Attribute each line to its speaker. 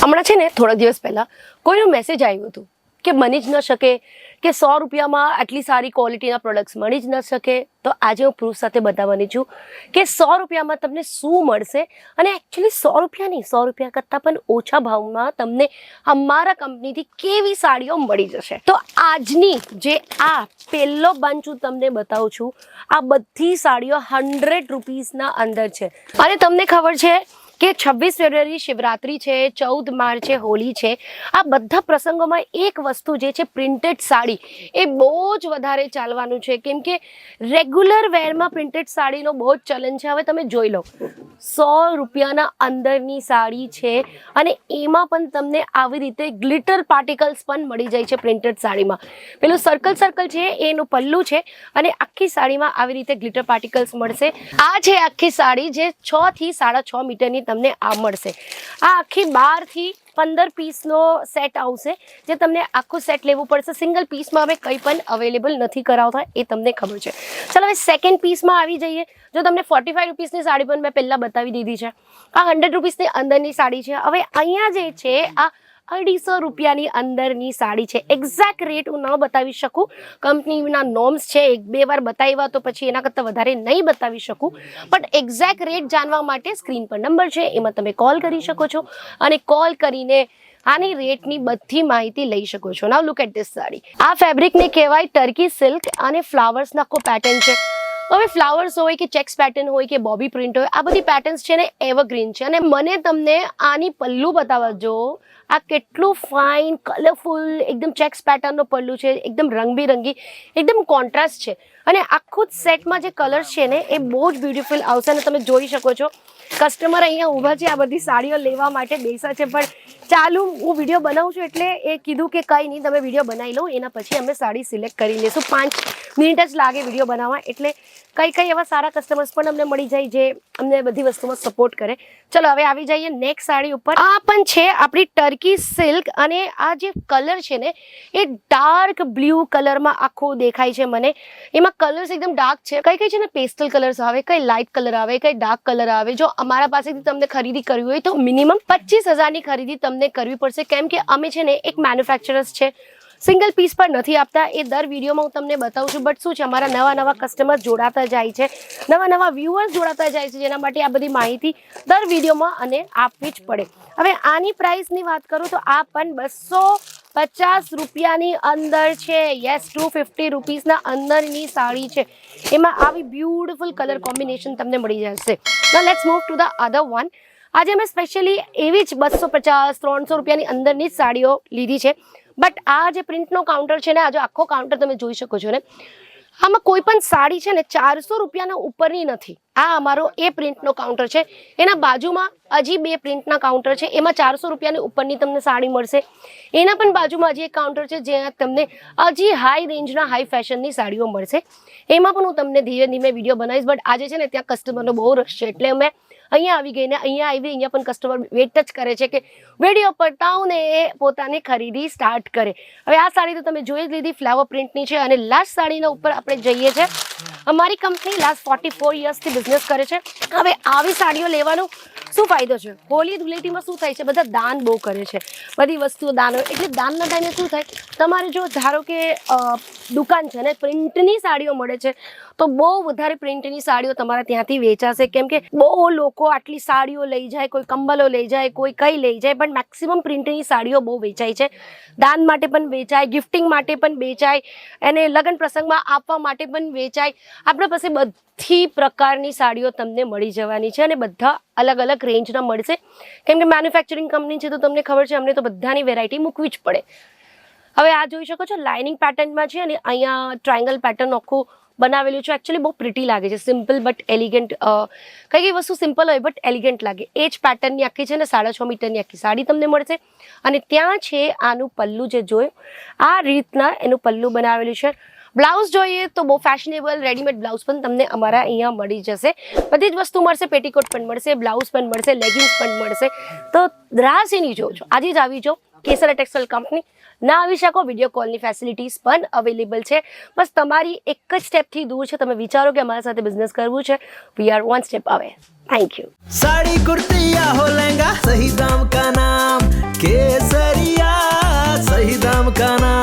Speaker 1: હમણાં છે ને થોડા દિવસ પહેલાં કોઈનો મેસેજ આવ્યો હતો કે બની જ ન શકે કે 100 રૂપિયામાં આટલી સારી ક્વોલિટીના પ્રોડક્ટ્સ મળી જ ન શકે. તો આજે હું પ્રૂફ સાથે બતાવવાની છું કે 100 રૂપિયામાં તમને શું મળશે અને એકચ્યુઅલી 100 રૂપિયા નહીં, 100 રૂપિયા કરતાં પણ ઓછા ભાવમાં તમને અમારા કંપનીથી કેવી સાડીઓ મળી જશે. તો આજની જે આ પહેલો બંચ હું તમને બતાવું છું, આ બધી સાડીઓ 100 રૂપીસના અંદર છે. અને તમને ખબર છે કે 26 ફેબ્રુઆરી શિવરાત્રી છે, 14 માર્ચ છે, હોળી છે. આ બધા પ્રસંગોમાં એક વસ્તુ જે છે પ્રિન્ટેડ સાડી એ બહુ જ વધારે ચાલવાનું છે, કેમ કે રેગ્યુલર વેરમાં પ્રિન્ટેડ સાડીનો બહુ જ ચલન છે. હવે તમે જોઈ લો, 100 રૂપિયાના અંદરની સાડી છે અને એમાં પણ તમને આવી રીતે ગ્લિટર પાર્ટિકલ્સ પણ મળી જાય છે પ્રિન્ટેડ સાડીમાં. પેલું સર્કલ છે એનું પલ્લું છે અને આખી સાડીમાં આવી રીતે ગ્લિટર પાર્ટિકલ્સ મળશે. આ છે આખી સાડી જે 6 થી 6.5 મીટરની તમને આ મળશે. આ આખી 12 થી 15 પીસનો સેટ આવશે, જે તમને આખું સેટ લેવું પડશે. સિંગલ પીસમાં હવે કંઈ પણ અવેલેબલ નથી કરાવતા, એ તમને ખબર છે. ચાલો હવે સેકન્ડ પીસમાં આવી જઈએ. જો તમને 45 રૂપીસની સાડી પણ મેં પહેલાં બતાવી દીધી છે. આ 100 રૂપીસની અંદરની સાડી છે. હવે અહીંયા જે છે આ 250 રૂપિયાની અંદરની સાડી છે. એક્ઝેક્ટ રેટ હું ન બતાવી શકું, કંપનીના નોર્મ્સ છે, 1-2 વાર બતાવ્યા તો પછી એના કરતાં વધારે નહીં બતાવી શકું. પણ એક્ઝેક્ટ રેટ જાણવા માટે સ્ક્રીન પર નંબર છે, એમાં તમે કોલ કરી શકો છો અને કોલ કરીને આની રેટની બધી માહિતી લઈ શકો છો. નાઉ લુક એટ ધીસ સાડી. આ ફેબ્રિકને કહેવાય ટર્કી સિલ્ક અને ફ્લાવર્સના આખો પેટર્ન છે. હવે ફ્લાવર્સ હોય કે ચેક્સ પેટર્ન હોય કે બોબી પ્રિન્ટ હોય, આ બધી પેટર્ન્સ છે ને એવરગ્રીન છે. અને મને તમને આની પલ્લું બતાવવા જો, આ કેટલું ફાઇન કલરફુલ એકદમ ચેક્સ પેટર્નનો પલ્લું છે, એકદમ રંગબેરંગી, એકદમ કોન્ટ્રાસ્ટ છે. અને આખું જ સેટમાં જે કલર્સ છે ને એ બહુ જ બ્યુટીફુલ આવશે. અને તમે જોઈ શકો છો કસ્ટમર અહીંયા ઊભા છે આ બધી સાડીઓ લેવા માટે બેસા છે. પણ ચાલુ હું વિડીયો બનાવું છું એટલે એ કીધું કે કંઈ નહીં, તમે વિડીયો બનાવી લો, એના પછી અમે સાડી સિલેક્ટ કરી લઈશું. 5 મિનિટ જ લાગે વિડીયો બનાવવા, એટલે કઈ એવા સારા કસ્ટમર્સ પણ અમને મળી જાય જે અમને બધી વસ્તુમાં સપોર્ટ કરે. ચલો હવે આવી જઈએ નેક્સ્ટ સાડી ઉપર. આ પણ છે આપણી ટર્કી સિલ્ક અને આ જે કલર છે ને એ ડાર્ક બ્લુ કલરમાં આખો દેખાય છે મને. એમાં કલર્સ એકદમ ડાર્ક છે. કઈ છે ને પેસ્ટલ કલર્સ આવે, કઈ લાઇટ કલર આવે, કઈ ડાર્ક કલર આવે. જો અમારા પાસેથી તમને ખરીદી કરવી હોય તો મિનિમમ 25,000ની ખરીદી તમને કરવી પડશે, કેમ કે અમે છે ને એક મેન્યુફેક્ચરર્સ છે, સિંગલ પીસ પર નથી આપતા. એ દર વિડીયોમાં હું તમને બતાવું છું. બટ શું છે, અમારા નવા કસ્ટમર જોડાતા જાય છે, નવા વ્યુઅર્સ જોડાતા જાય છે, જેના માટે આ બધી માહિતી દર વિડીયોમાં અને આપવી જ પડે. હવે આની પ્રાઇસની વાત કરું તો આ પણ 250 રૂપિયાની અંદર છે. યસ, 250 રૂપીસના અંદરની સાડી છે. એમાં આવી બ્યુટીફુલ કલર કોમ્બિનેશન તમને મળી જશે. Now let's move to the other one. આજે મેં સ્પેશિયલી એવી જ 250-300 રૂપિયાની અંદરની જ સાડીઓ લીધી છે. બટ આ જે પ્રિન્ટનો કાઉન્ટર છે ને, આ જો આખો કાઉન્ટર તમે જોઈ શકો છો ને, આમાં કોઈ પણ સાડી છે ને 400 રૂપિયાના ઉપરની નથી. આ અમારો એ પ્રિન્ટનો કાઉન્ટર છે. એના બાજુમાં હજી 2 પ્રિન્ટના કાઉન્ટર છે, એમાં 400 રૂપિયાની ઉપરની તમને સાડી મળશે. એના પણ બાજુમાં હજી એક કાઉન્ટર છે જ્યાં તમને હજી હાઈ રેન્જના હાઈ ફેશનની સાડીઓ મળશે. એમાં પણ હું તમને ધીરે ધીમે વિડીયો બનાવીશ. બટ આજે છે ને ત્યાં કસ્ટમરનો બહુ રશ છે, એટલે અમે અહીંયા આવી ગઈને અહીંયા પણ કસ્ટમર વેટ જ કરે છે કે વિડીયો પતાવું ને એ પોતાની ખરીદી સ્ટાર્ટ કરે. હવે આ સાડી તો તમે જોઈ જ લીધી, ફ્લાવર પ્રિન્ટની છે. અને લાસ્ટ સાડીના ઉપર આપણે જઈએ છીએ. અમારી કંપની લાસ્ટ 44 યર્સથી બિઝનેસ કરે છે. હવે આવી સાડીઓ લેવાનો શું ફાયદો છે? હોળી ધૂળેટીમાં શું થાય છે, બધા દાન બહુ કરે છે, બધી વસ્તુઓ દાન હોય. એટલે દાનના ટાઈમે શું થાય, તમારે જો ધારો કે દુકાન છે ને પ્રિન્ટની સાડીઓ મળે છે, તો બહુ વધારે પ્રિન્ટની સાડીઓ તમારા ત્યાંથી વેચાશે. કેમ કે બહુ લોકો આટલી સાડીઓ લઈ જાય, કોઈ કંબલો લઈ જાય, કોઈ કંઈ લઈ જાય, પણ મેક્સિમમ પ્રિન્ટની સાડીઓ બહુ વેચાય છે. દાન માટે પણ વેચાય, ગિફ્ટિંગ માટે પણ વેચાય, અને લગ્ન પ્રસંગમાં આપવા માટે પણ વેચાય. આપણા પાસે બધી પ્રકારની સાડીઓ તમને મળી જવાની છે અને બધા અલગ અલગ રેન્જના મળશે. કેમ કે મેન્યુફેક્ચરિંગ કંપની છે તો તમને ખબર છે, અમને તો બધાની વેરાયટી મૂકવી જ પડે. હવે આ જોઈ શકો છો લાઇનિંગ પેટર્નમાં છે અને અહીંયા ટ્રાયંગલ પેટર્ન આખું બનાવેલું છે. એકચ્યુઅલી બહુ પ્રિટી લાગે છે, સિમ્પલ બટ એલિગન્ટ. કઈ વસ્તુ સિમ્પલ હોય બટ એલિગન્ટ લાગે, એ જ પેટર્નની આખી છે ને 6.5 મીટરની આખી સાડી તમને મળશે. અને ત્યાં છે આનું પલ્લું, જે જોયું આ રીતના એનું પલ્લું બનાવેલું છે. બ્લાઉઝ જોઈએ તો બહુ ફેશનેબલ રેડીમેડ બ્લાઉઝ પણ તમને અમારા અહીંયા મળી જશે. બધી જ વસ્તુ મળશે, પેટીકોટ પણ મળશે, બ્લાઉઝ પણ મળશે, લેગિન્સ પણ મળશે. તો રાહ શેની જોવો છો, આજે જ આવી જાઓ. કેસરા ટેક્સટાઇલ કંપની ના આવી શકો, વિડીયો કોલની ફેસિલિટીઝ પણ અવેલેબલ છે. બસ તમારી એક જ સ્ટેપથી દૂર છે, તમે વિચારો કે અમારા સાથે બિઝનેસ કરવું છે, we are 1 step away. Thank you.
Speaker 2: Sari kurti या हो लहंगा, सही दाम का नाम ગાના